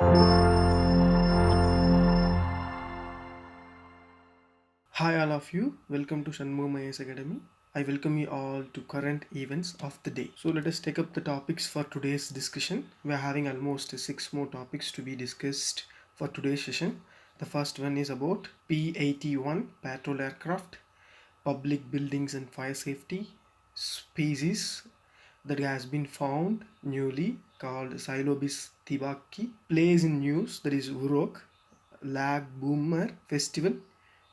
Hi all of you, welcome to Shanmugam IAS Academy. I welcome you all to current events of the day. So let us take up the topics for today's discussion. We are having almost 6 more topics to be discussed for today's session. The first one is about P-81 patrol aircraft, public buildings and fire safety, species that has been found newly called Silobis thibaki, plays in news that is Urok, Lag Boomer Festival,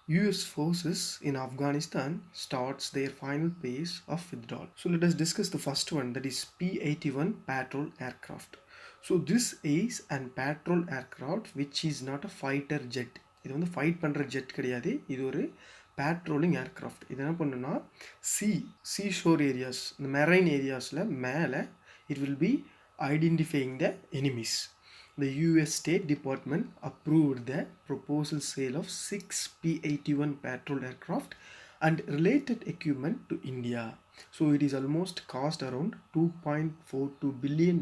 US forces in Afghanistan starts their final phase of withdrawal. So let us discuss the first one, that is P-81 patrol aircraft. So this is an patrol aircraft which is not a fighter jet. இது வந்து fight பண்ணுற jet கிடையாது, இது ஒரு patrolling aircraft. இது என்ன பண்ணுன்னா சீ sure areas, இந்த மெரைன் ஏரியாஸில் மேலே it will be identifying the enemies. The US State Department approved the proposal sale of 6 P-81 patrol aircraft and related equipment to India. So it is almost cost around $2.42 billion.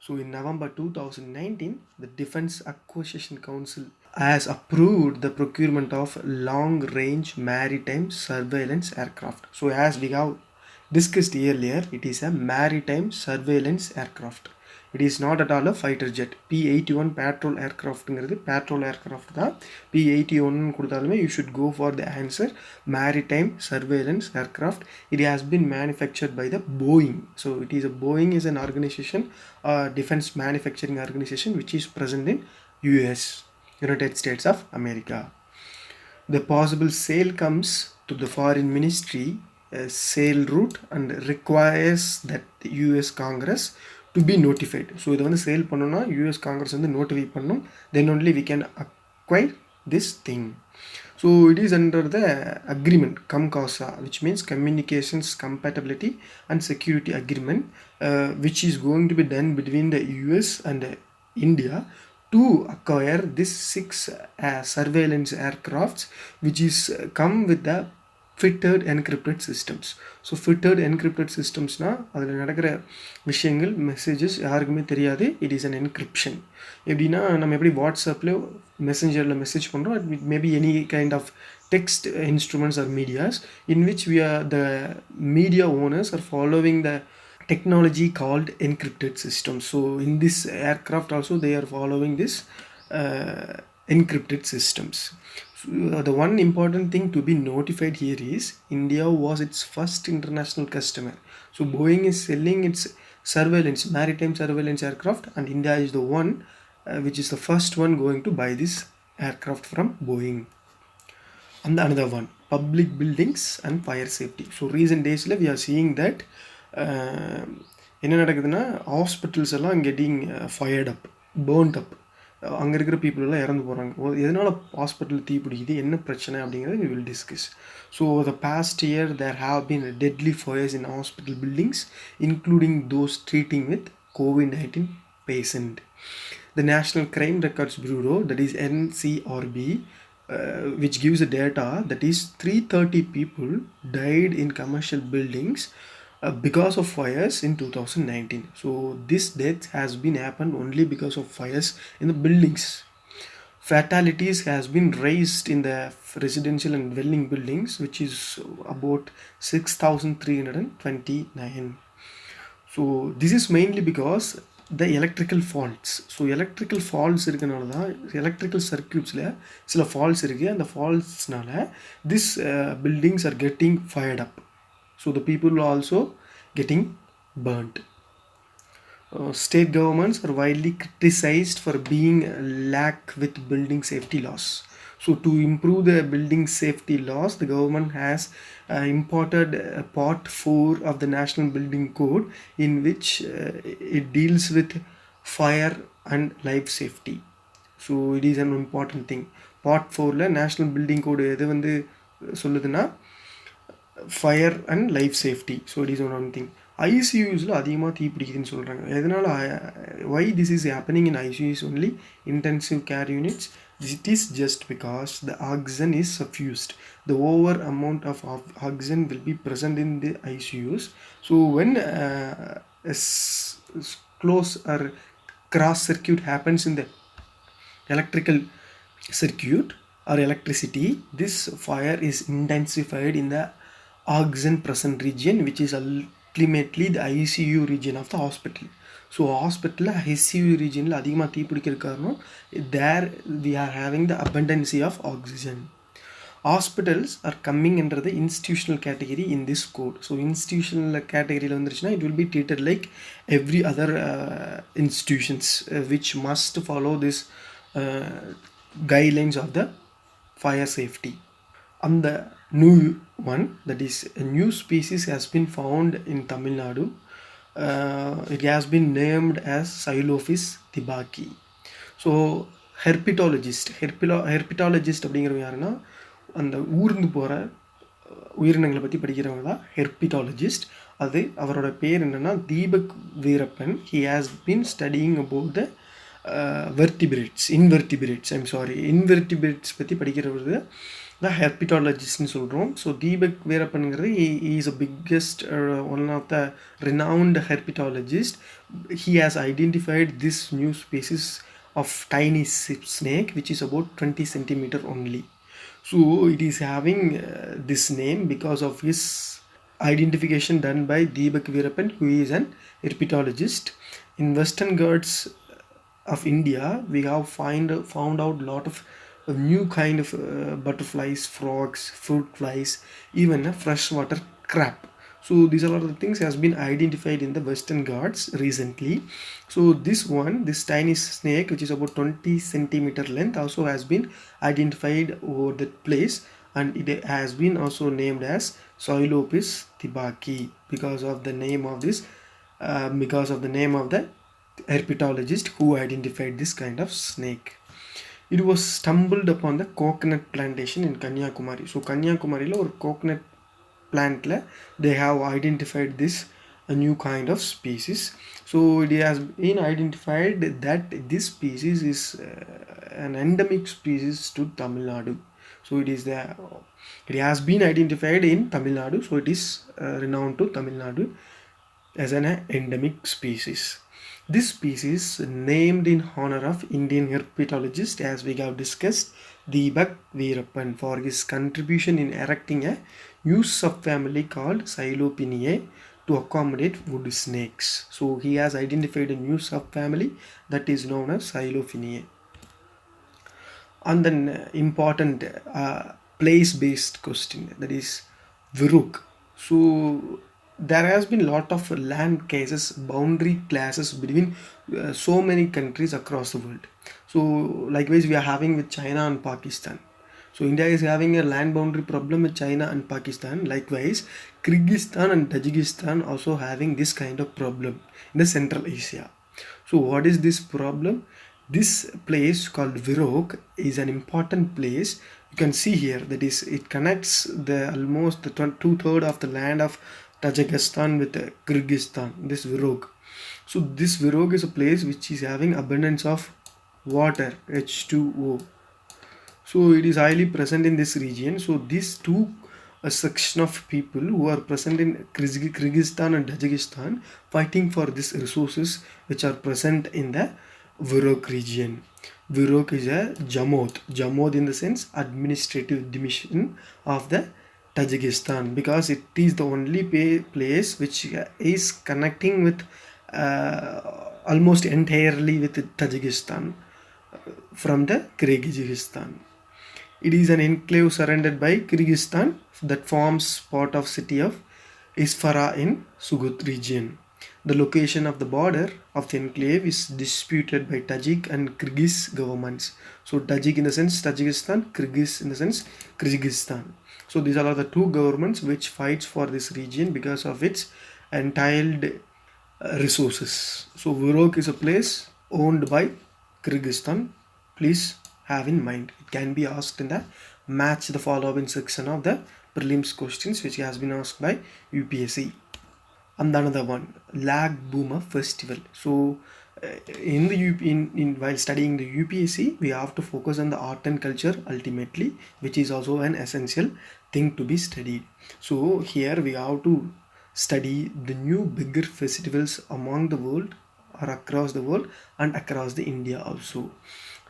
So in November 2019, the Defense Acquisition Council has approved the procurement of long-range maritime surveillance aircraft. So as we have discussed earlier, it is a maritime surveillance aircraft. It is not at all a fighter jet. P-81 patrol aircraftங்கிறது patrol aircraft தான். P-81 கொடுத்தாலுமே you should go for the answer maritime surveillance aircraft. It has been manufactured by the Boeing. So it is a Boeing is an organization, defense manufacturing organization which is present in US, United States of America. The possible sale comes to the foreign ministry sale route and requires that the US Congress to be notified. So இது வந்து sale பண்ணோன்னா US Congress வந்து notify பண்ணும், then only we can acquire this thing. So it is under the agreement COMCOSA, which means Communications Compatibility and Security Agreement, which is going to be done between the US and India to acquire this 6 surveillance aircrafts, which is come with the fitted encrypted systems. So fitted encrypted சிஸ்டம்ஸ்னால் அதில் நடக்கிற விஷயங்கள் messages யாருக்குமே தெரியாது. It is an encryption. எப்படின்னா நம்ம எப்படி வாட்ஸ்அப்பில் மெசஞ்சரில் மெசேஜ் பண்ணுறோம், it maybe any kind of text instruments or medias in which we are the media owners are following the technology called encrypted systems. So in this aircraft also they are following this encrypted systems. So, the one important thing to be notified here is India was its first international customer. So Boeing is selling its surveillance, maritime surveillance aircraft, and India is the one which is the first one going to buy this aircraft from Boeing. And the another one, public buildings and fire safety. So recent days we are seeing that என்ன நடக்குதுன்னா hospitals எல்லாம் getting fired அப், burnt அப். அங்கே இருக்கிற people எல்லாம் இறந்து போகிறாங்க. எதனால் hospital தீ பிடிக்குது, என்ன பிரச்சனை அப்படிங்கிறத we will discuss. So the past year there have been deadly fires in hospital buildings, including those treating with COVID-19 patient. The National Crime Records Bureau, that is NCRB, which gives the data that is 330 people died in commercial buildings because of fires in 2019. So this death has been happened only because of fires in the buildings. Fatalities has been raised in the residential and dwelling buildings, which is about 6,329. So this is mainly because the electrical faults. So electrical faults இருக்கனால தான், electrical circuitsல சில faults இருக்குது. அந்த faultsனால this buildings are getting fired up. So the people are also getting burnt. State governments are widely criticized for being lack with building safety laws. So to improve the building safety laws, the government has imported part 4 of the National Building Code, in which it deals with fire and life safety. So it is an important thing. Part 4ல National Building Code எது வந்து சொல்லுதுன்னா fire and life safety. So it is one thing. ஐசியூஸில் அதிகமாக தீ பிடிக்குதுன்னு சொல்கிறாங்க. எதனால், why this is happening in ICUs only, intensive care units? It is just because the oxygen is suffused. The over amount of oxygen will be present in the ICUs. So when close or cross circuit happens in the electrical circuit or electricity, this fire is intensified in the oxygen present region, which is ultimately the ICU region of the hospital. So hospital ICU region அதிகமாக தீ பிடிக்கிற காரணம் there we are having the abundance of oxygen. Hospitals are coming under the institutional category in this code. So institutional category வந்துருச்சுன்னா it will be treated like every other institutions which must follow this guidelines of the fire safety. And the new one, that is a new species, has been found in Tamil Nadu. It has been named as Xylophis thibaki. So herpetologist அப்படிங்கிறவங்க யாருன்னா அந்த ஊர்ந்து போகிற உயிரினங்களை பற்றி படிக்கிறவங்க தான் ஹெர்பிட்டாலஜிஸ்ட். அது அவரோட பேர் என்னென்னா Deepak Veerappan. He has been studying about the invertebrates பற்றி படிக்கிறவர் தான் ஹெர்பிட்டாலஜிஸ்ட்னு சொல்கிறோம். ஸோ தீபக் வீரப்பனுங்கிறது is a biggest one of the renowned herpetologist. He has identified this new species of tiny snake which is about 20 centimeter only. So it is having this name because of his identification done by Deepak Veerapan, who is an herpetologist. In Western Ghats of India, we have found out lot of new kind of butterflies, frogs, fruit flies, even a freshwater crab. So these are all the things has been identified in the Western Ghats recently. So this tiny snake which is about 20 centimeter length also has been identified over that place, and it has been also named as Xylophis thibaki because of the name of the herpetologist who identified this kind of snake. It was stumbled upon the coconut plantation in Kanyakumari. So Kanyakumari or coconut plant they have identified this a new kind of species. So it has been identified that this species is an endemic species to Tamil Nadu. So it has been identified in Tamil Nadu, so it is renowned to Tamil Nadu as an endemic species. This species named in honor of Indian herpetologist, as we have discussed, Deepak Veerapan, for his contribution in erecting a new subfamily called Xylopiniae to accommodate wood snakes. So he has identified a new subfamily that is known as Xylopiniae. And then important place-based question, that is Viruk. So there has been lot of land cases, boundary clashes between so many countries across the world. So likewise we are having with China and Pakistan. So India is having a land boundary problem with China and Pakistan. Likewise Kyrgyzstan and Tajikistan also having this kind of problem in the Central Asia. So what is this problem? This place called Virok is an important place. You can see here, that is it connects the almost the 2/3 of the land of Tajikistan with Kyrgyzstan, this Virok. So this Virok is a place which is having abundance of water, H2O. So it is highly present in this region. So these two a section of people who are present in Kyrgyzstan and Tajikistan fighting for these resources which are present in the Virok region. Virok is a Jamod in the sense administrative division of the Tajikistan, because it is the only place which is connecting with almost entirely with Tajikistan from the Kyrgyzstan. It is an enclave surrounded by Kyrgyzstan that forms part of city of Isfara in Sugut region. The location of the border of the enclave is disputed by Tajik and Kyrgyz governments. So Tajik in the sense Tajikistan, Kyrgyz in the sense Kyrgyzstan. So these are the two governments which fights for this region because of its entailed resources. So Virok is a place owned by Kyrgyzstan. Please have in mind. It can be asked in the match the following section of the prelims questions which has been asked by UPSC. And another one, Lag Boomer Festival. So while studying the UPSC, we have to focus on the art and culture ultimately, which is also an essential thing to be studied. So here we have to study the new bigger festivals among the world or across the world and across the India also.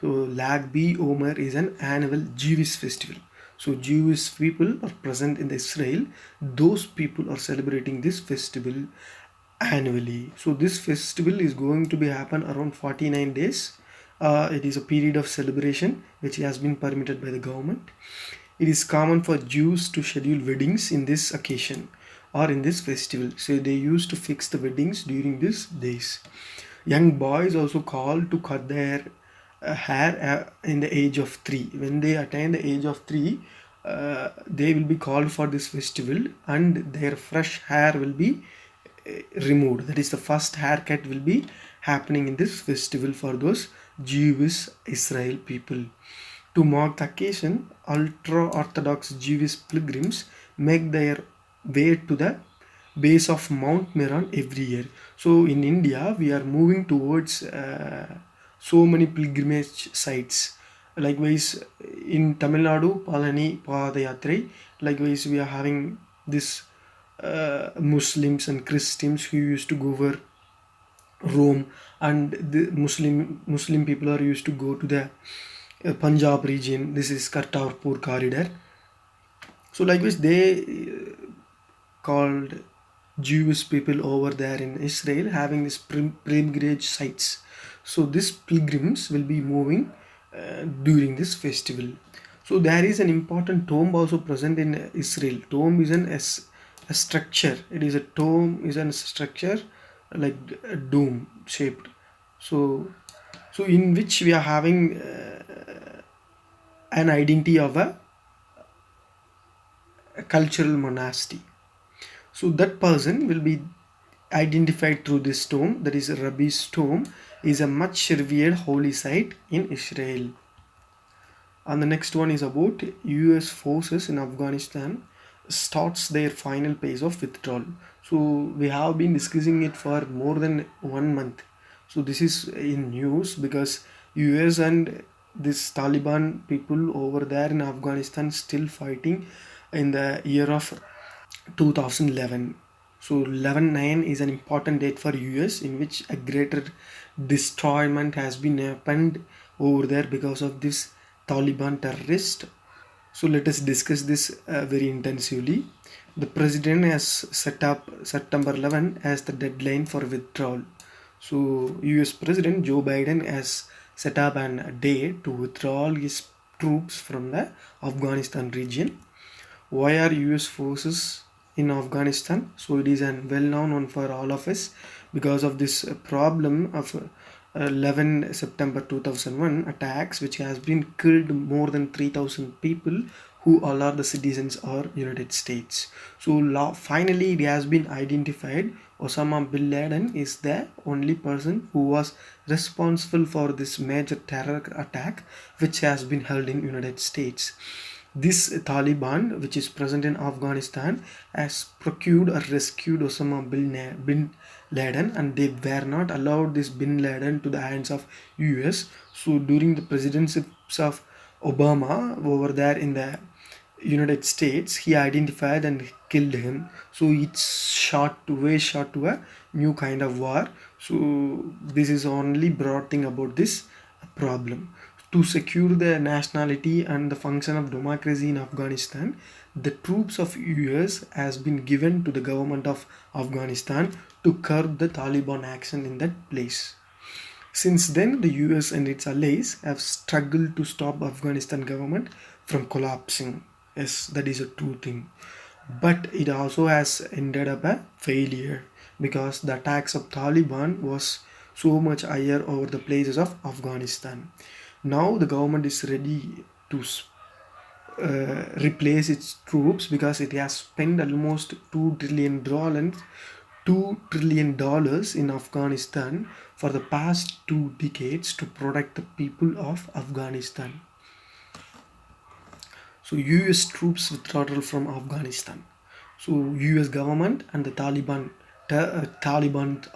So Lag Bomer is an annual Jewish festival. So Jewish people are present in Israel. Those people are celebrating this festival annually. So this festival is going to be happen around 49 days. It is a period of celebration which has been permitted by the government. It is common for Jews to schedule weddings in this occasion or in this festival. So they used to fix the weddings during these days. Young boys also called to cut their hair in the age of 3. When they attain the age of 3, they will be called for this festival and their fresh hair will be removed. That is, the first haircut will be happening in this festival for those Jewish Israel people. To mark the occasion, ultra-Orthodox Jewish pilgrims make their way to the base of Mount Meron every year. So in India, we are moving towards so many pilgrimage sites. Likewise, in Tamil Nadu, Palani Padayatri. Likewise, we are having this Muslims and Christians who used to go over Rome, and the Muslim people are used to go to the Punjab region. This is Kartarpur corridor. So likewise, they called Jewish people over there in Israel having this pilgrimage sites. So these pilgrims will be moving during this festival. So there is an important tomb also present in Israel. Tomb is a structure. It is a tomb is a structure like a dome shaped. So in which we are having an identity of a cultural monastery. So that person will be identified through this tomb, that is Rabbi's tomb, is a much revered holy site in Israel. And the next one is about US forces in Afghanistan starts their final phase of withdrawal. So we have been discussing it for more than 1 month. So this is in news because US and this Taliban people over there in Afghanistan still fighting in the year of 2011. So 11/9 is an important date for US in which a greater destroyment has been happened over there because of this Taliban terrorist. So let us discuss this very intensively. The president has set up September 11 as the deadline for withdrawal. So US President Joe Biden has set up a day to withdraw his troops from the Afghanistan region. Why are US forces in Afghanistan? So it is a well-known one for all of us because of this problem of 11 September 2001 attacks, which has been killed more than 3,000 people who all are the citizens of United States. So finally it has been identified Osama bin Laden is the only person who was responsible for this major terror attack which has been held in United States. This Taliban, which is present in Afghanistan, has procured or rescued Osama bin Laden, and they were not allowed this bin Laden to the hands of US. So during the presidencies of Obama over there in the United States, he identified and killed him. So it's way short to a new kind of war. So this is only broad thing about this problem. To secure the nationality and the function of democracy in Afghanistan, the troops of US has been given to the government of Afghanistan to curb the Taliban action in that place. Since then, the US and its allies have struggled to stop Afghanistan government from collapsing. Yes, that is a true thing. But it also has ended up a failure because the attacks of Taliban was so much higher over the places of Afghanistan. Now the government is ready to replace its troops because it has spent almost $2 trillion in Afghanistan for the past 2 decades to protect the people of Afghanistan. So US troops withdrawal from Afghanistan. So US government and the Taliban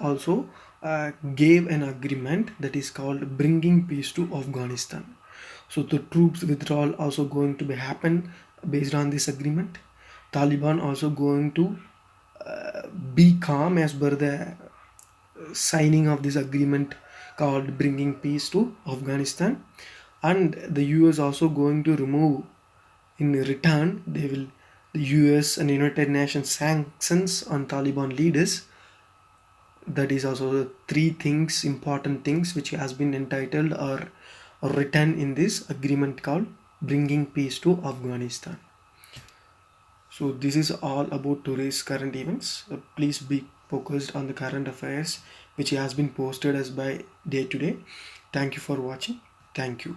also gave an agreement that is called bringing peace to Afghanistan. So the troops withdrawal also going to be happen based on this agreement. Taliban also going to be calm as per the signing of this agreement called bringing peace to Afghanistan, and the US also going to remove, in return the US and United Nations sanctions on Taliban leaders. That is also the three things, important things, which has been entitled or written in this agreement called bringing peace to Afghanistan. So this is all about today's current events. Please be focused on the current affairs which has been posted as by day to day. Thank you for watching. Thank you.